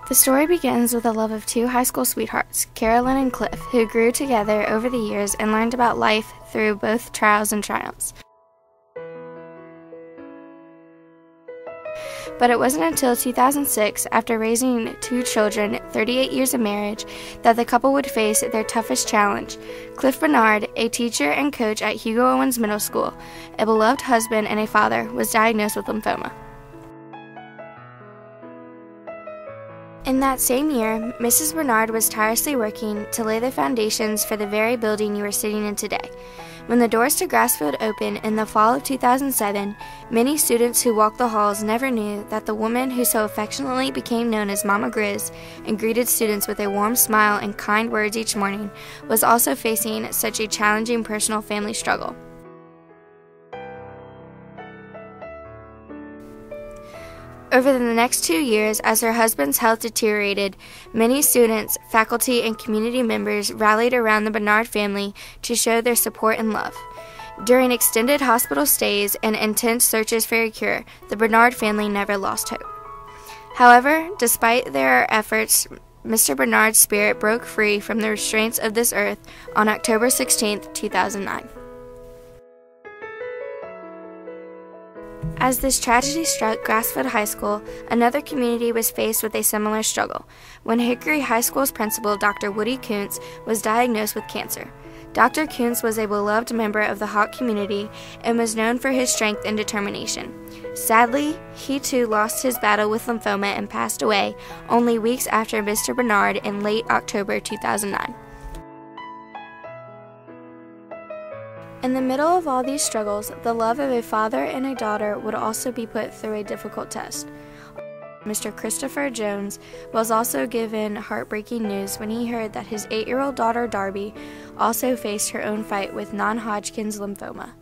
The story begins with the love of two high school sweethearts, Carolyn and Cliff, who grew together over the years and learned about life through both trials and triumphs. But it wasn't until 2006, after raising two children, 38 years of marriage, that the couple would face their toughest challenge. Cliff Bernard, a teacher and coach at Hugo Owens Middle School, a beloved husband and a father, was diagnosed with lymphoma. In that same year, Mrs. Bernard was tirelessly working to lay the foundations for the very building you are sitting in today. When the doors to Grassfield opened in the fall of 2007, many students who walked the halls never knew that the woman who so affectionately became known as Mama Grizz and greeted students with a warm smile and kind words each morning was also facing such a challenging personal family struggle. Over the next 2 years, as her husband's health deteriorated, many students, faculty, and community members rallied around the Bernard family to show their support and love. During extended hospital stays and intense searches for a cure, the Bernard family never lost hope. However, despite their efforts, Mr. Bernard's spirit broke free from the restraints of this earth on October 16, 2009. As this tragedy struck Grassfield High School, another community was faced with a similar struggle when Hickory High School's principal, Dr. Woody Kuntz, was diagnosed with cancer. Dr. Kuntz was a beloved member of the Hawk community and was known for his strength and determination. Sadly, he too lost his battle with lymphoma and passed away only weeks after Mr. Bernard in late October 2009. In the middle of all these struggles, the love of a father and a daughter would also be put through a difficult test. Mr. Christopher Jones was also given heartbreaking news when he heard that his 8-year-old daughter Darby also faced her own fight with non-Hodgkin's lymphoma.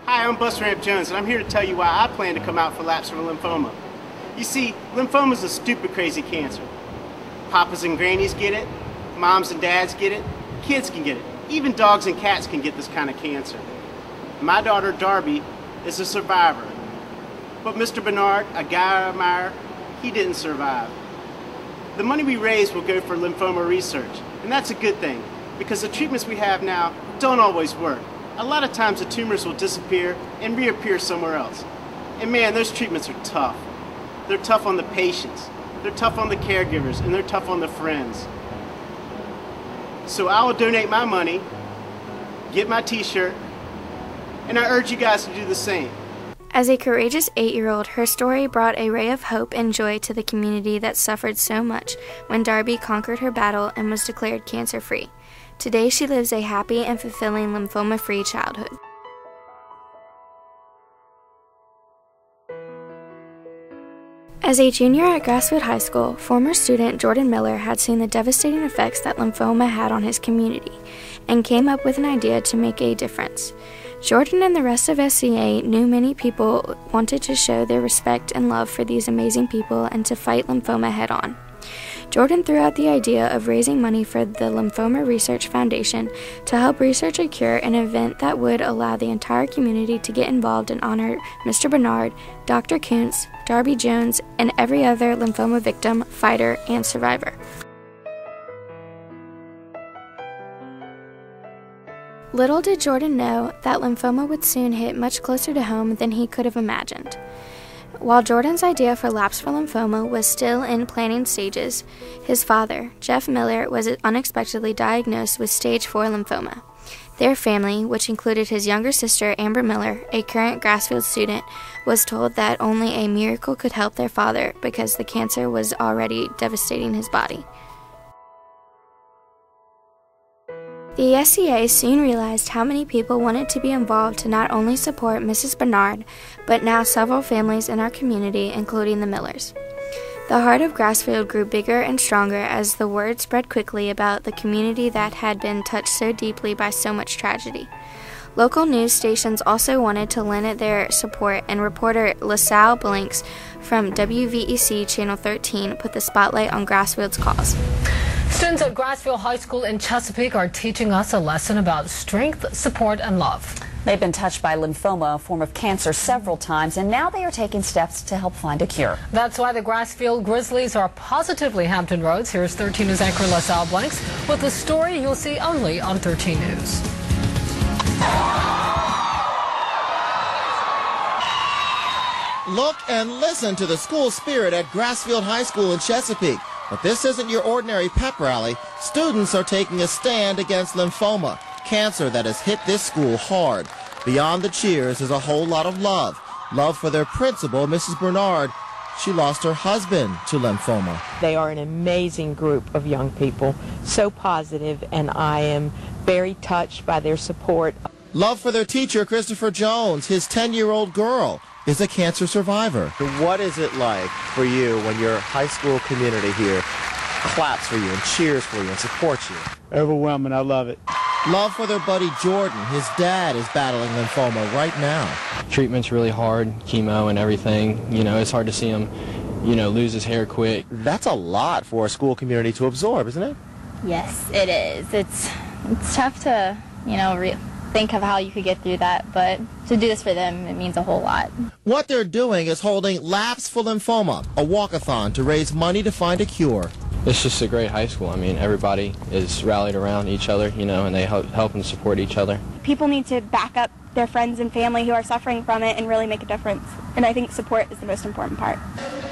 Hi, I'm Bus Ramp Jones, and I'm here to tell you why I plan to come out for Laps for Lymphoma. You see, lymphoma is a stupid, crazy cancer. Papas and grannies get it, moms and dads get it, kids can get it. Even dogs and cats can get this kind of cancer. My daughter Darby is a survivor. But Mr. Bernard, a guy I admire, he didn't survive. The money we raise will go for lymphoma research, and that's a good thing, because the treatments we have now don't always work. A lot of times the tumors will disappear and reappear somewhere else. And man, those treatments are tough. They're tough on the patients, they're tough on the caregivers, and they're tough on the friends. So I will donate my money, get my t-shirt, and I urge you guys to do the same. As a courageous 8-year-old, her story brought a ray of hope and joy to the community that suffered so much when Darby conquered her battle and was declared cancer-free. Today she lives a happy and fulfilling lymphoma-free childhood. As a junior at Grassfield High School, former student Jordan Miller had seen the devastating effects that lymphoma had on his community and came up with an idea to make a difference. Jordan and the rest of SCA knew many people wanted to show their respect and love for these amazing people and to fight lymphoma head-on. Jordan threw out the idea of raising money for the Lymphoma Research Foundation to help research a cure, an event that would allow the entire community to get involved and honor Mr. Bernard, Dr. Kuntz, Darby Jones, and every other lymphoma victim, fighter, and survivor. Little did Jordan know that lymphoma would soon hit much closer to home than he could have imagined. While Jordan's idea for Laps for Lymphoma was still in planning stages, his father, Jeff Miller, was unexpectedly diagnosed with stage 4 lymphoma. Their family, which included his younger sister, Amber Miller, a current Grassfield student, was told that only a miracle could help their father because the cancer was already devastating his body. The SCA soon realized how many people wanted to be involved to not only support Mrs. Bernard, but now several families in our community, including the Millers. The heart of Grassfield grew bigger and stronger as the word spread quickly about the community that had been touched so deeply by so much tragedy. Local news stations also wanted to lend their support, and reporter LaSalle Blanks from WVEC Channel 13 put the spotlight on Grassfield's cause. Students at Grassfield High School in Chesapeake are teaching us a lesson about strength, support, and love. They've been touched by lymphoma, a form of cancer, several times, and now they are taking steps to help find a cure. That's why the Grassfield Grizzlies are positively Hampton Roads. Here's 13 News anchor LaSalle Blanks with a story you'll see only on 13 News. Look and listen to the school spirit at Grassfield High School in Chesapeake. But this isn't your ordinary pep rally. Students are taking a stand against lymphoma, cancer that has hit this school hard. Beyond the cheers is a whole lot of love. Love for their principal, Mrs. Bernard. She lost her husband to lymphoma. They are an amazing group of young people, so positive, and I am very touched by their support. Love for their teacher, Christopher Jones. His 10-year-old girl is a cancer survivor. What is it like for you when your high school community here claps for you and cheers for you and supports you? Overwhelming. I love it. Love for their buddy Jordan. His dad is battling lymphoma right now. Treatment's really hard, chemo and everything. You know, it's hard to see him, lose his hair quick. That's a lot for a school community to absorb, isn't it? Yes, it is. It's tough to, think of how you could get through that, but to do this for them, it means a whole lot. What they're doing is holding Laps for Lymphoma, a walkathon to raise money to find a cure. It's just a great high school. I mean, everybody is rallied around each other, and they help and support each other. People need to back up their friends and family who are suffering from it and really make a difference. And I think support is the most important part.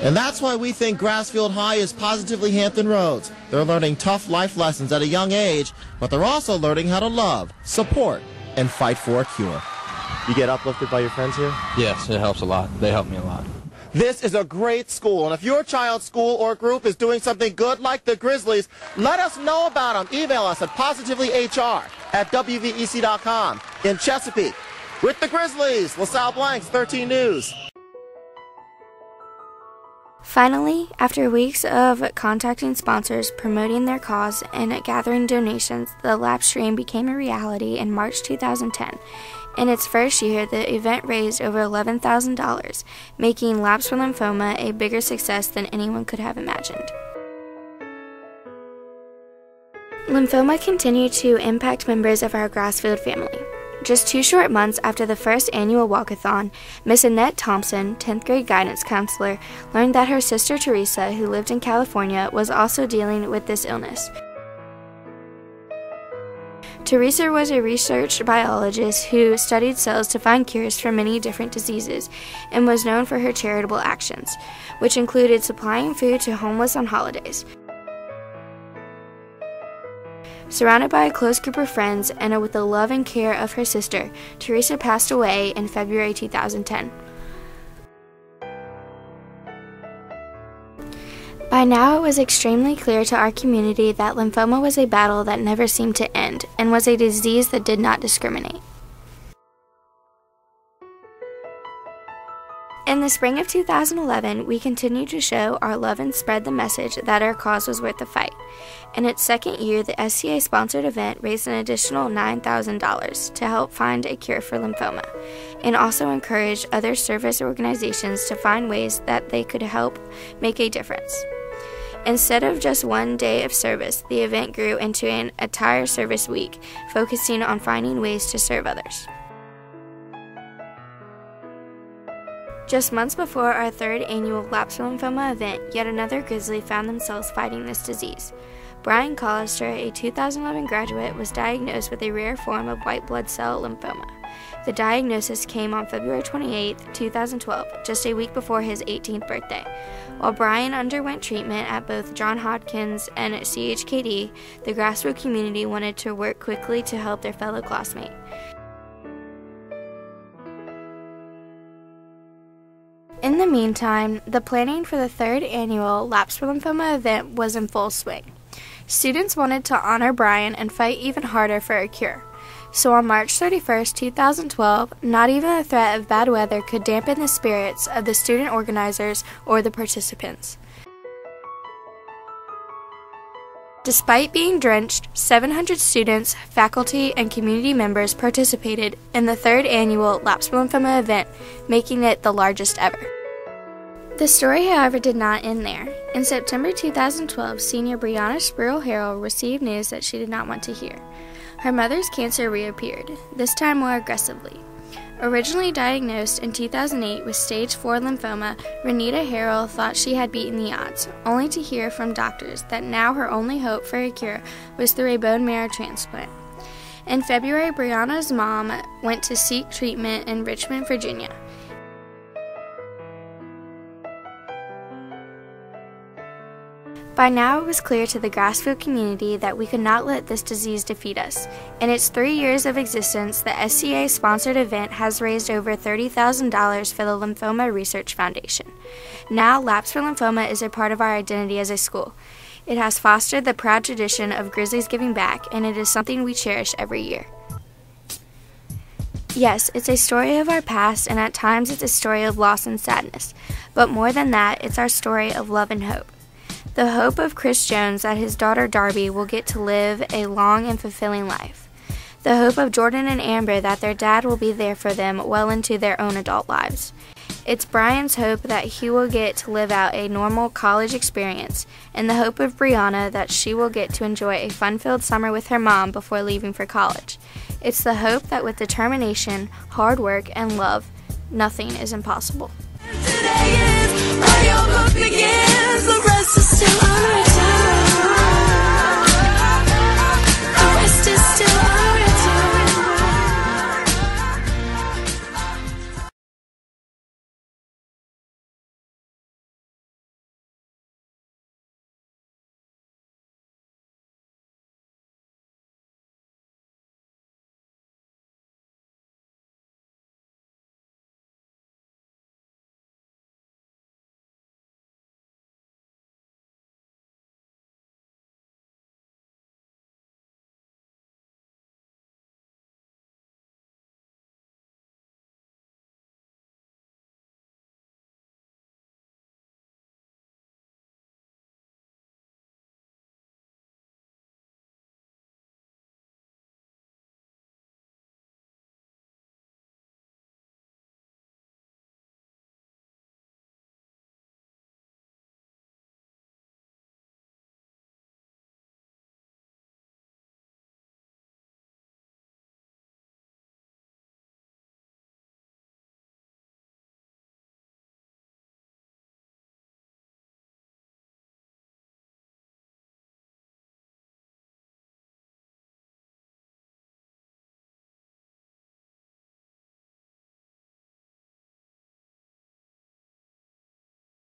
And that's why we think Grassfield High is positively Hampton Roads. They're learning tough life lessons at a young age, but they're also learning how to love, support, and fight for a cure. You get uplifted by your friends here? Yes, it helps a lot. They help me a lot. This is a great school, and if your child's school or group is doing something good like the Grizzlies, let us know about them. Email us at positivelyhr@wvec.com. In Chesapeake, with the Grizzlies, LaSalle Blanks, 13 News. Finally, after weeks of contacting sponsors, promoting their cause, and gathering donations, the lap stream became a reality in March 2010. In its first year, the event raised over $11,000, making Laps for Lymphoma a bigger success than anyone could have imagined. Lymphoma continued to impact members of our Grassfield family. Just 2 short months after the first annual walkathon, Miss Annette Thompson, 10th grade guidance counselor, learned that her sister Teresa, who lived in California, was also dealing with this illness. Teresa was a research biologist who studied cells to find cures for many different diseases and was known for her charitable actions, which included supplying food to homeless on holidays. Surrounded by a close group of friends and with the love and care of her sister, Teresa passed away in February 2010. By now, it was extremely clear to our community that lymphoma was a battle that never seemed to end and was a disease that did not discriminate. In the spring of 2011, we continued to show our love and spread the message that our cause was worth the fight. In its second year, the SCA-sponsored event raised an additional $9,000 to help find a cure for lymphoma, and also encouraged other service organizations to find ways that they could help make a difference. Instead of just one day of service, the event grew into an entire service week, focusing on finding ways to serve others. Just months before our 3rd annual Laps for Lymphoma event, yet another Grizzly found themselves fighting this disease. Brian Collister, a 2011 graduate, was diagnosed with a rare form of white blood cell lymphoma. The diagnosis came on February 28, 2012, just a week before his 18th birthday. While Brian underwent treatment at both Johns Hopkins and at CHKD, the Grassfield community wanted to work quickly to help their fellow classmate. In the meantime, the planning for the 3rd annual Laps for Lymphoma event was in full swing. Students wanted to honor Brian and fight even harder for a cure. So on March 31, 2012, not even the threat of bad weather could dampen the spirits of the student organizers or the participants. Despite being drenched, 700 students, faculty, and community members participated in the 3rd annual Laps for Lymphoma event, making it the largest ever. The story, however, did not end there. In September 2012, senior Brianna Spruill Harrell received news that she did not want to hear. Her mother's cancer reappeared, this time more aggressively. Originally diagnosed in 2008 with stage 4 lymphoma, Renita Harrell thought she had beaten the odds, only to hear from doctors that now her only hope for a cure was through a bone marrow transplant. In February, Brianna's mom went to seek treatment in Richmond, Virginia. By now, it was clear to the Grassfield community that we could not let this disease defeat us. In its 3 years of existence, the SCA-sponsored event has raised over $30,000 for the Lymphoma Research Foundation. Now, Laps for Lymphoma is a part of our identity as a school. It has fostered the proud tradition of Grizzlies giving back, and it is something we cherish every year. Yes, it's a story of our past, and at times it's a story of loss and sadness. But more than that, it's our story of love and hope. The hope of Chris Jones that his daughter Darby will get to live a long and fulfilling life. The hope of Jordan and Amber that their dad will be there for them well into their own adult lives. It's Brian's hope that he will get to live out a normal college experience, and the hope of Brianna that she will get to enjoy a fun-filled summer with her mom before leaving for college. It's the hope that with determination, hard work, and love, nothing is impossible. Today is where your book begins, the rest is still unwritten.